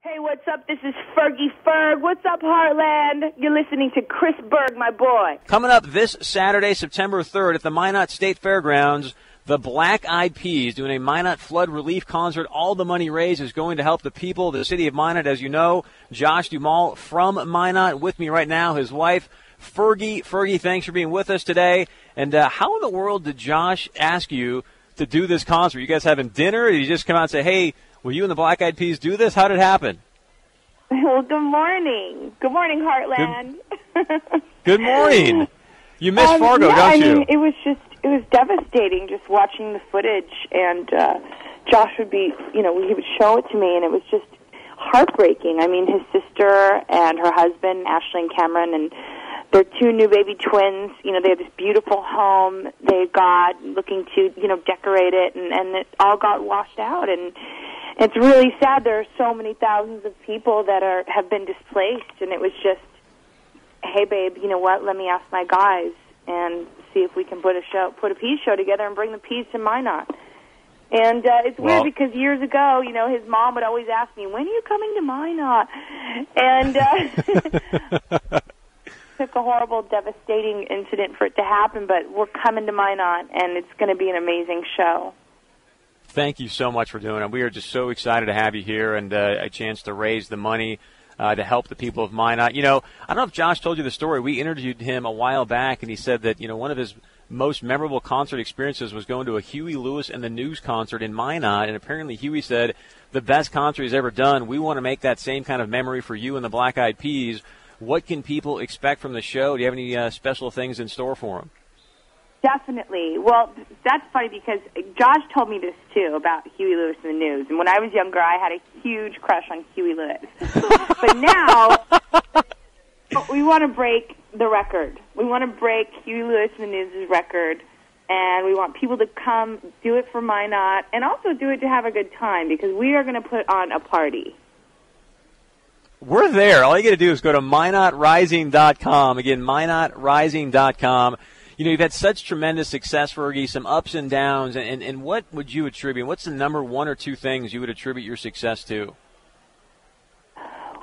Hey, what's up? This is Fergie Ferg. What's up, Heartland? You're listening to Chris Berg, my boy. Coming up this Saturday, September 3rd at the Minot State Fairgrounds, the Black Eyed Peas doing a Minot flood relief concert. All the money raised is going to help the people of the city of Minot. As you know, Josh Duhamel from Minot with me right now, his wife, Fergie. Fergie, thanks for being with us today. And how in the world did Josh ask you to do this concert? You guys having dinner? Or did you just come out and say, hey, will you and the Black Eyed Peas do this? How did it happen? Well, good morning. Good morning, Heartland. Good morning. You missed Fargo, don't you? It was devastating just watching the footage, and Josh would be, he would show it to me, and it was just heartbreaking. I mean, his sister and her husband, Ashley and Cameron, and their two new baby twins, they had this beautiful home they got looking to, decorate it, and it all got washed out, and it's really sad. There are so many thousands of people that have been displaced, and it was just, hey, babe, you know what? Let me ask my guys and see if we can put a Peas show together and bring the Peas to Minot. And it's weird because years ago, his mom would always ask me, when are you coming to Minot? And took a horrible, devastating incident for it to happen, but we're coming to Minot, and it's going to be an amazing show. Thank you so much for doing it. We are just so excited to have you here and a chance to raise the money to help the people of Minot. I don't know if Josh told you the story. We interviewed him a while back, and he said that, one of his most memorable concert experiences was going to a Huey Lewis and the News concert in Minot, and apparently Huey said the best concert he's ever done. We want to make that same kind of memory for you and the Black Eyed Peas. What can people expect from the show? Do you have any special things in store for them? Definitely. Well, that's funny because Josh told me this, too, about Huey Lewis and the News. And when I was younger, I had a huge crush on Huey Lewis. But now, we want to break the record. We want to break Huey Lewis and the News' record. And we want people to come do it for Minot and also do it to have a good time because we are going to put on a party. We're there. All you got to do is go to MinotRising.com. Again, MinotRising.com. You've had such tremendous success, Fergie, some ups and downs, and what would you attribute? What's the number one or two things you would attribute your success to?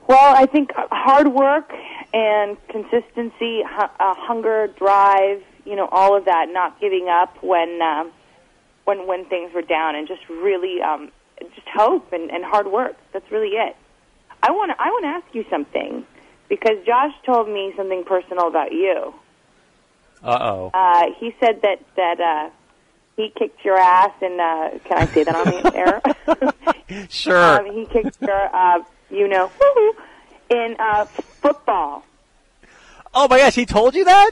Well, I think hard work and consistency, hunger, drive, all of that, not giving up when things were down, and just really just hope and hard work. That's really it. I want to ask you something because Josh told me something personal about you. Uh-oh. He said that he kicked your ass in, can I say that on the air? Sure. He kicked your, in football. Oh, my gosh, he told you that?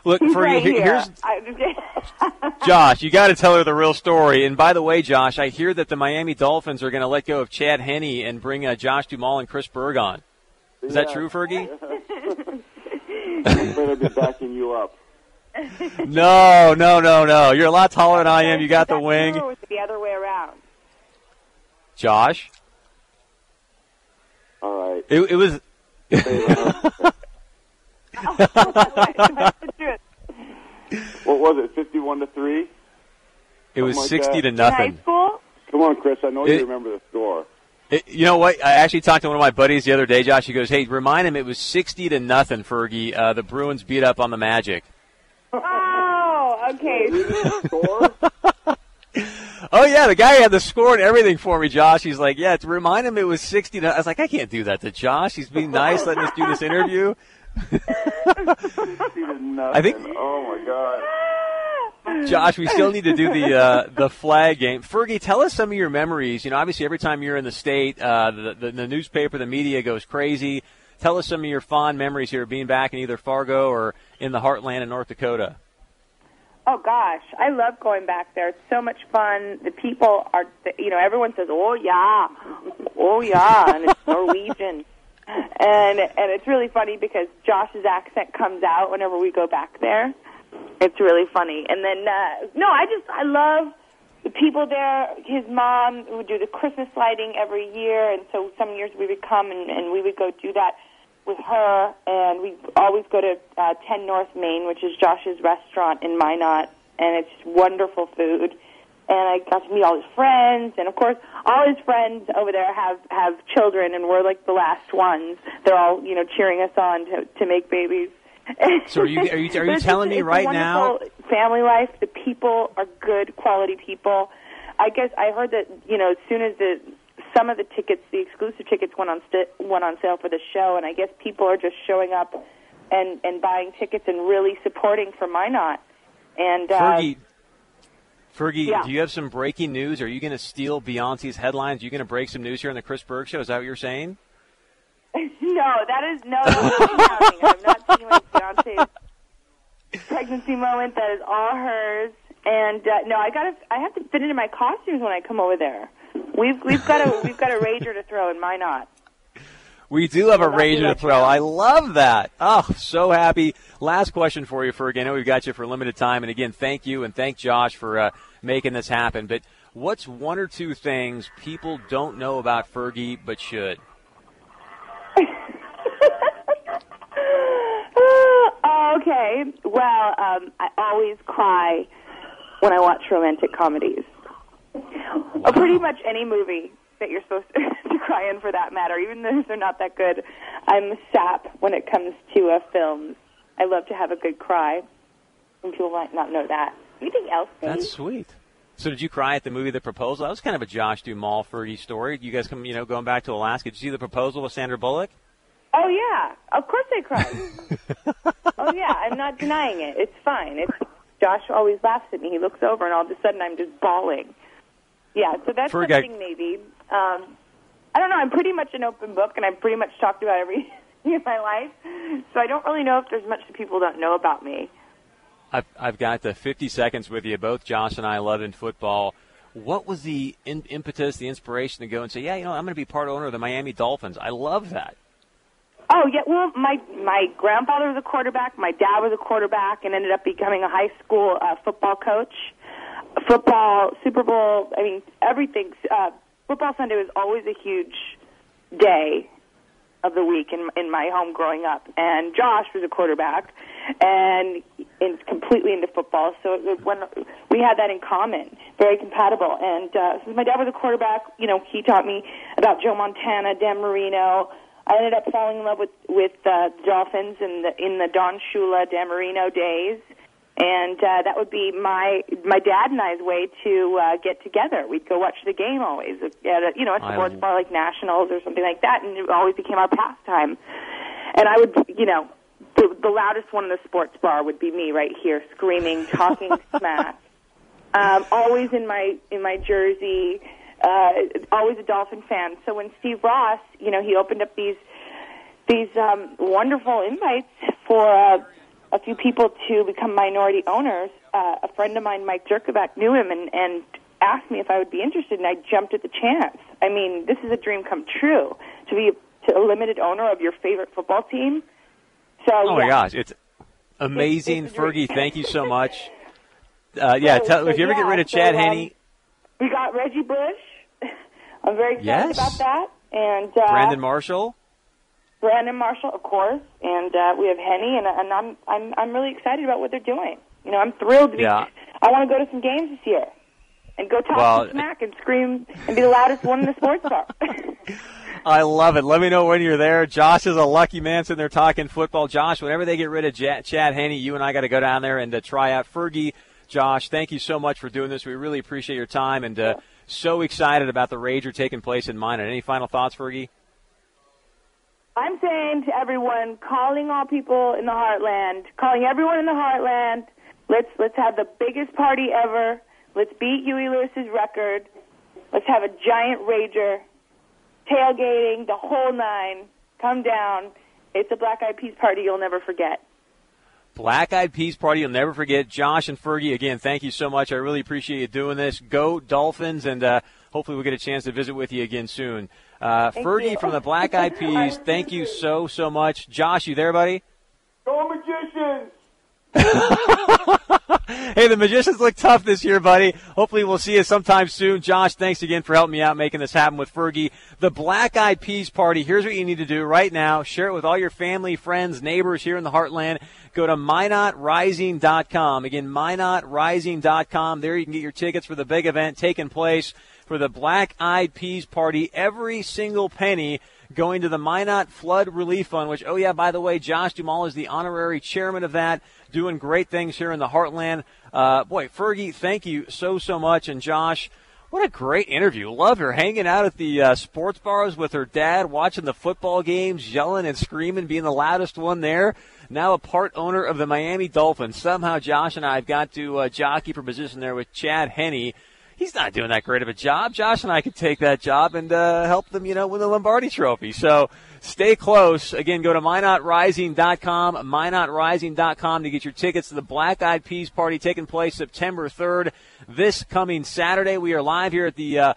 Look, Fergie, here's... Josh, you got to tell her the real story. And by the way, Josh, I hear that the Miami Dolphins are going to let go of Chad Henne and bring Josh Duhamel and Chris Berg on. Is that true, Fergie? I better be backing you up. No. You're a lot taller than I am. You got the wing. Or was it the other way around? Josh? All right. It was... What was it, 51-3? It was like 60-0. In high school? Come on, Chris, I know you remember the score. You know what? I actually talked to one of my buddies the other day, Josh. He goes, hey, remind him it was 60-0, Fergie. The Bruins beat up on the Magic. Oh, okay. Oh, yeah, the guy had the score and everything for me, Josh. He's like, yeah, to remind him it was 60-0. I was like, I can't do that to Josh. He's being nice, letting us do this interview. I think. Oh, my God. Josh, we still need to do the flag game. Fergie, tell us some of your memories. Obviously every time you're in the state, the newspaper, the media goes crazy. Tell us some of your fond memories here of being back in either Fargo or in the heartland in North Dakota. Oh, gosh. I love going back there. It's so much fun. The people are, everyone says, oh, yeah, and it's Norwegian. And it's really funny because Josh's accent comes out whenever we go back there. It's really funny. And then, I love the people there. His mom would do the Christmas lighting every year, and so some years we would come and we would go do that with her, and we always go to 10 North Main, which is Josh's restaurant in Minot, and it's wonderful food. and I got to meet all his friends, and of course, all his friends over there have children, and we're like the last ones. They're all, cheering us on to make babies. So are you telling me right now? Family life. The people are good, quality people. I guess I heard that as soon as some of the tickets, the exclusive tickets, went on sale for the show, and I guess people are just showing up and buying tickets and really supporting for Minot. And Fergie, yeah. Do you have some breaking news? Are you going to steal Beyonce's headlines? Are you going to break some news here on the Chris Berg Show? Is that what you're saying? No, that's not happening. I'm not stealing Beyonce's pregnancy moment. That is all hers. And no, I have to fit into my costumes when I come over there. We've got a rager to throw in Minot. We do have a rager to throw. I love that. Oh, so happy. Last question for you, Fergie. I know we've got you for a limited time. And, again, thank you and thank Josh for making this happen. But what's one or two things people don't know about Fergie but should? Okay. Well, I always cry when I watch romantic comedies. Wow. Or pretty much any movie that you're supposed to cry in, for that matter, even though they're not that good. I'm a sap when it comes to films. I love to have a good cry. Some people might not know that. Anything else, Dave? That's sweet. So did you cry at the movie The Proposal? That was kind of a Josh Duhamel Fergie story. You guys going back to Alaska. Did you see The Proposal with Sandra Bullock? Oh, yeah. Of course I cried. Oh, yeah. I'm not denying it. It's fine. Josh always laughs at me. He looks over, and all of a sudden I'm just bawling. Yeah, so that's something maybe. I don't know. I'm pretty much an open book, and I've pretty much talked about everything in my life. So I don't really know if there's much that people don't know about me. I've got 50 seconds with you. Both Josh and I love in football. What was the impetus, the inspiration to go and say, yeah, I'm going to be part owner of the Miami Dolphins? I love that. Oh, yeah. Well, my grandfather was a quarterback. My dad was a quarterback and ended up becoming a high school football coach. Football, Super Bowl, everything. Football Sunday was always a huge day of the week in my home growing up. And Josh was a quarterback and completely into football. So when we had that in common, very compatible. And since my dad was a quarterback, he taught me about Joe Montana, Dan Marino. I ended up falling in love with the Dolphins in the Don Shula, Dan Marino days, and that would be my dad and I's way to get together. We'd go watch the game always at a sports bar like Nationals or something like that, and it always became our pastime. And I would, the loudest one in the sports bar would be me right here, screaming, talking smack, always in my jersey. Always a Dolphin fan. So when Steve Ross, he opened up these wonderful invites for a few people to become minority owners, a friend of mine, Mike Jerkovac, knew him and asked me if I would be interested, and I jumped at the chance. I mean, this is a dream come true, to be a limited owner of your favorite football team. So, my gosh, it's amazing. Fergie, thank you so much. If you ever get rid of Chad Henne. We got Reggie Bush. I'm very excited about that. And Brandon Marshall, of course, and we have Henne, and I'm really excited about what they're doing. I'm thrilled to be. I want to go to some games this year and go talk some smack and scream and be the loudest one in the sports bar. I love it. Let me know when you're there. Josh is a lucky man sitting there talking football. Josh, whenever they get rid of Chad Henne, you and I got to go down there and try out Fergie. Josh, thank you so much for doing this. We really appreciate your time, and so excited about the Rager taking place in Minot. Any final thoughts, Fergie? I'm saying to everyone, calling all people in the Heartland, calling everyone in the Heartland, let's have the biggest party ever. Let's beat Huey Lewis's record. Let's have a giant Rager, tailgating, the whole nine. Come down. It's a Black Eyed Peas party you'll never forget. Black Eyed Peas party you'll never forget. Josh and Fergie, again, thank you so much. I really appreciate you doing this. Go Dolphins, and hopefully we'll get a chance to visit with you again soon. Fergie from the Black Eyed Peas, thank you so, so much. Josh, you there, buddy? Go Magicians! Hey, the Magicians look tough this year, buddy. Hopefully we'll see you sometime soon. Josh, thanks again for helping me out making this happen with Fergie. The Black Eyed Peas party, here's what you need to do right now. Share it with all your family, friends, neighbors here in the Heartland. Go to MyNotRising.com. Again, MyNotRising.com. There you can get your tickets for the big event taking place for the Black Eyed Peas party. Every single penny going to the Minot Flood Relief Fund, which, oh yeah, by the way, Josh Duhamel is the honorary chairman of that, doing great things here in the Heartland. Boy, Fergie, thank you so much. And Josh, what a great interview. Love her hanging out at the sports bars with her dad, watching the football games, yelling and screaming, being the loudest one there. Now a part owner of the Miami Dolphins. Somehow Josh and I have got to jockey for position there with Chad Henne. He's not doing that great of a job. Josh and I could take that job and help them, win the Lombardi Trophy. So stay close. Again, go to MyNotRising.com, MyNotRising.com to get your tickets to the Black Eyed Peas party taking place September 3rd. This coming Saturday, we are live here at the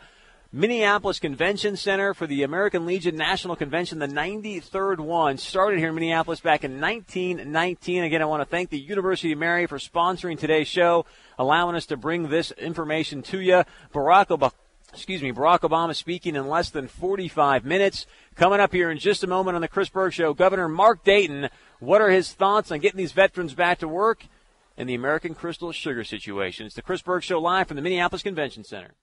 Minneapolis Convention Center for the American Legion National Convention, the 93rd one. Started here in Minneapolis back in 1919. Again, I want to thank the University of Mary for sponsoring today's show, allowing us to bring this information to you. Barack Obama speaking in less than 45 minutes. Coming up here in just a moment on the Chris Berg Show, Governor Mark Dayton, what are his thoughts on getting these veterans back to work and the American Crystal Sugar situation? It's the Chris Berg Show live from the Minneapolis Convention Center.